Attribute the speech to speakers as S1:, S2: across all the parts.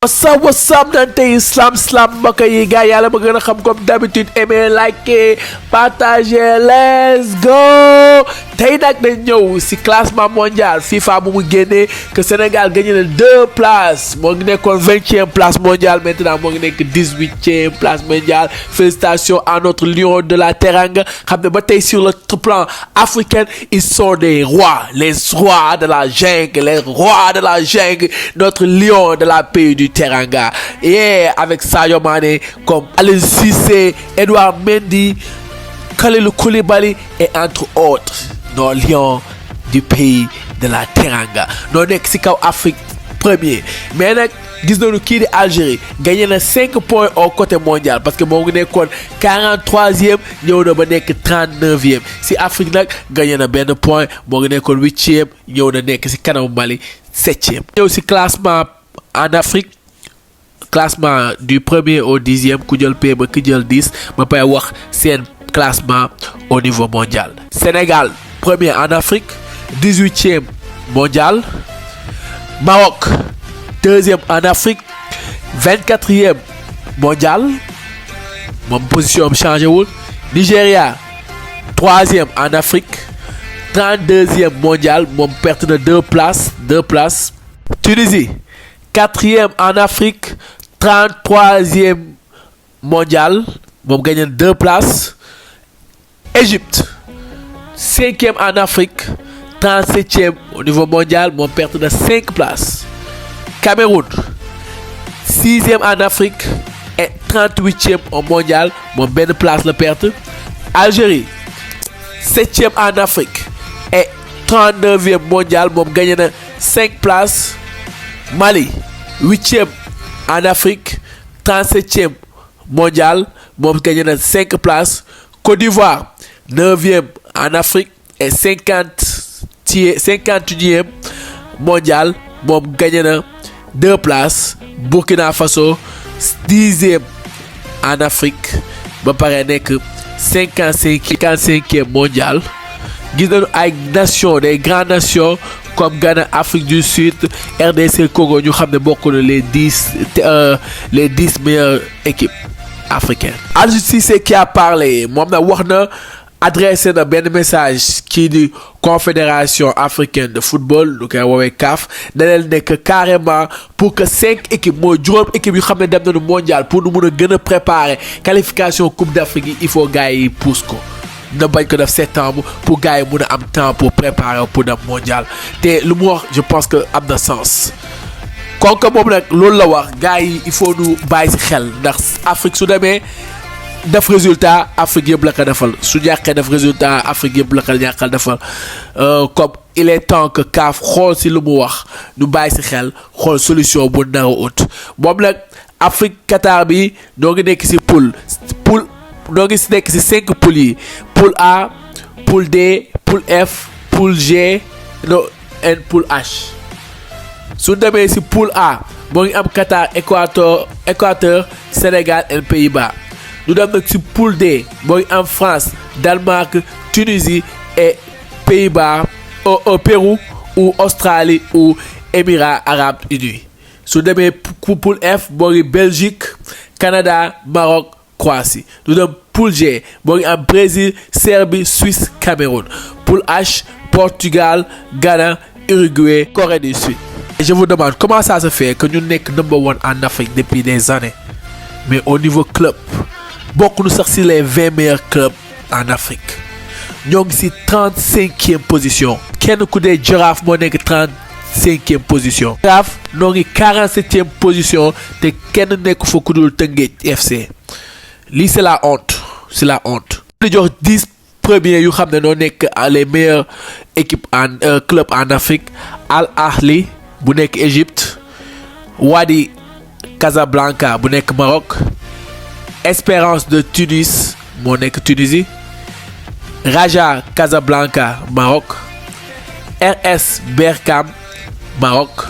S1: What's up nante slam mbokk yi gars yàlla ma gën a xam comme d'habitude aimer liker partager let's go tey nag dañ ñëw si classement mondial FIFA bu mu génnee que Sénégal gagné na 2 places moo ngi nekkoon 20e place mondiale maintenant moo ngi nekk 18e place mondiale. Félicitations à notre lion de la Teranga xam ne ba tey sur le plan africain ils sont des rois, les rois de la jungle, les rois de la jungle, notre lion de la pays du Teranga. Et avec Sadio Mané comme Aliou Cissé, Edouard Mendy, Kalidou Koulibaly et entre autres nos lions du pays de la Teranga noo nekk si kaw Afrique premier. Mais nag gis nañu kii di Algérie gagné na 5 points au côté mondial parce que moo ngi nekkoon 43e ñëw na ba nekk 39e si Afrique nag gagné na benn point moo ngi nekkoon 8e ñëw na nekk si kanamu Mali 7e. ñëw si classement en Afrique. Classement du premier au 10e ku jël P ba ki jël 10 ba pay wax seen classement au niveau mondial. Sénégal premier en Afrique 18e mondial. Maroc deuxième en Afrique 24e mondial moom position am changé wul. Nigéria troisième en Afrique 32e mondial moom perte na 2 places. Tunisie 4e en Afrique 33e mondial moom gagné 2 places. Égypte 5e en Afrique 37e au niveau mondial moom perte de 5 places. Cameroun 6e en Afrique et 38e au mondial moom benn place la perte. Algérie 7e en Afrique et 39e mondial moom gagné na 5 places. Mali 8e en Afrique 37e mondial moom gagné na 5 places. Côte d'Ivoire 9e en Afrique et 51e mondial moom gagné na 2 places. Burkina Faso 10e en Afrique ba pare nekk 55e mondial. Gis nañu ay nations, des grandes nations comme Ghana, Afrique du Sud, RDC Congo ñu xam ne bokk na les 10 meilleures équipes africaines. Aliou Cissé qui a parlé moom na wax na adressé na benn message kii di confédération africaine de football lu koy woowee CAF da leen nekk carrément pour que 5 équipes mooy juróom équipes yu xam ne dem nañu mondial pour nu mun a gën a préparer qualification coupe d'Afrique yi il faut gars yi pousse ko. na bañ ko def septembre pour gars yi mun a am temps pour préparer pour dem mondial te lu mu wax je pense que am na sens. kon que moom nag loolu la wax gars yi il faut nu bàyyi si xel ndax Afrique su demee def résultat Afrique yëpp la ko defal su ñàkkee def résultat Afrique yëpp la ko ñàkkal defal comme il est temps que CAF xool si lu mu wax nu bàyyi si xel xool solution bu nar a ut. moom nag Afrique Qatar bi noo ngi nekk si poule noo ngi nekk si 5 poules yi poule A, poule D, poule F, poule G et poule H. su demee si poule A moo ngi am Qatar, Équateur, Sénégal et Pays-Bas. ñu dem nag si poule D moo ngi am France, Danemark, Tunisie et Pays-Bas, Pérou ou Australie ou Émirats arabes unis. su demee poule F moo ngi Belgique, Canada, Maroc, Croatie. ñu dem poule G moo ngi am Brésil, Serbie, Suisse, Cameroun. Poule H, Portugal, Ghana, Uruguay, Corée du Sud. Et je vous demande comment ça se fait que ñu nekk number 1 en Afrique depuis des années mais au niveau club bokk nu sax si les 20 meilleurs clubs en Afrique ñoo ngi si 35e position. kenn ku dee Jaraaf moo nekk 35e position. Jaraaf noo ngi 47e position te kenn nekk fa ku dul Teungueth FC. lii c'est la honte, c'est la honte. di jox 10 premiers yu xam ne noo nekk les meilleures équipes en club en Afrique. Al Ahli bu nekk Égypte, Wadi Casablanca bu nekk Maroc, Espérance de Tunis moo nekk Tunisie, Raja Casablanca Maroc, RS Berkane Maroc,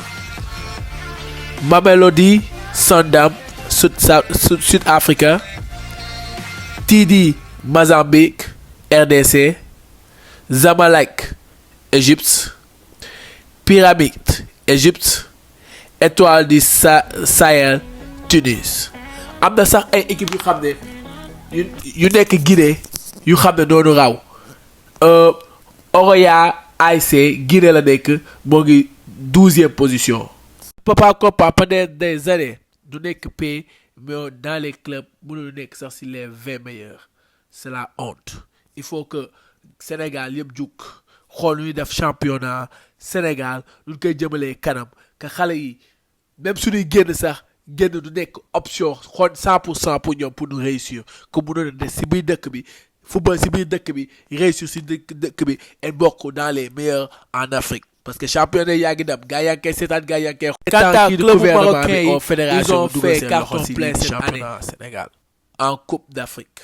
S1: Mamelodi Sundowns Sud Africa, TD Mozambique RDC, Zamalek Égypte, Pyramide Égypte Étoile du Sahel Tunis am na sax ay équipe yu xam ne yu nekk Guinée yu xam ne noonu raw Oroya ASC Guinée la nekk moo ngi 12e position. Papa Kopa pendant des années du nekk pays mais dans les clubs mënul nekk sax si les 20 meilleurs c'est la honte. Il faut que Sénégal yëpp jug xool ñuy def championnat Sénégal lu koy jëmalee kanam que xale yi même suñuy génn sax génn du nekk option xool 100% pour ñoom pour ñu réussir que mu doon ne si biir dëkk bi football si biir dëkk bi réussir si dëkk bi et bokk dans les meilleurs en Afrique. Parce que championnat yaa ngi dem gars yaa ngi koy seetaan gars yaa ngi koy. Quant à club marocain yi ils ont fait carton plein cette année Sénégal en Coupe d'Afrique.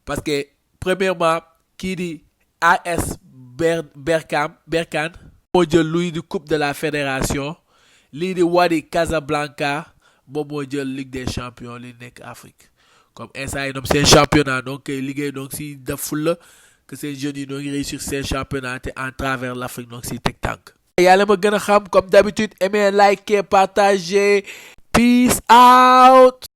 S1: Parce que premièrement kii di AS Berkane moo jël luy di Coupe de la Fédération lii di Wadi Casablanca moom moo jël Ligue des Champions li nekk Afrique comme instant yi ñoom seen championnat donc liggéey donc si def fulla que ces jeunes yi ñoo ngi réussir seen championnat te en travers l'Afrique donc si teg tànk. yàlla ma gën a xam comme d'habitude aimer liker partager peace out.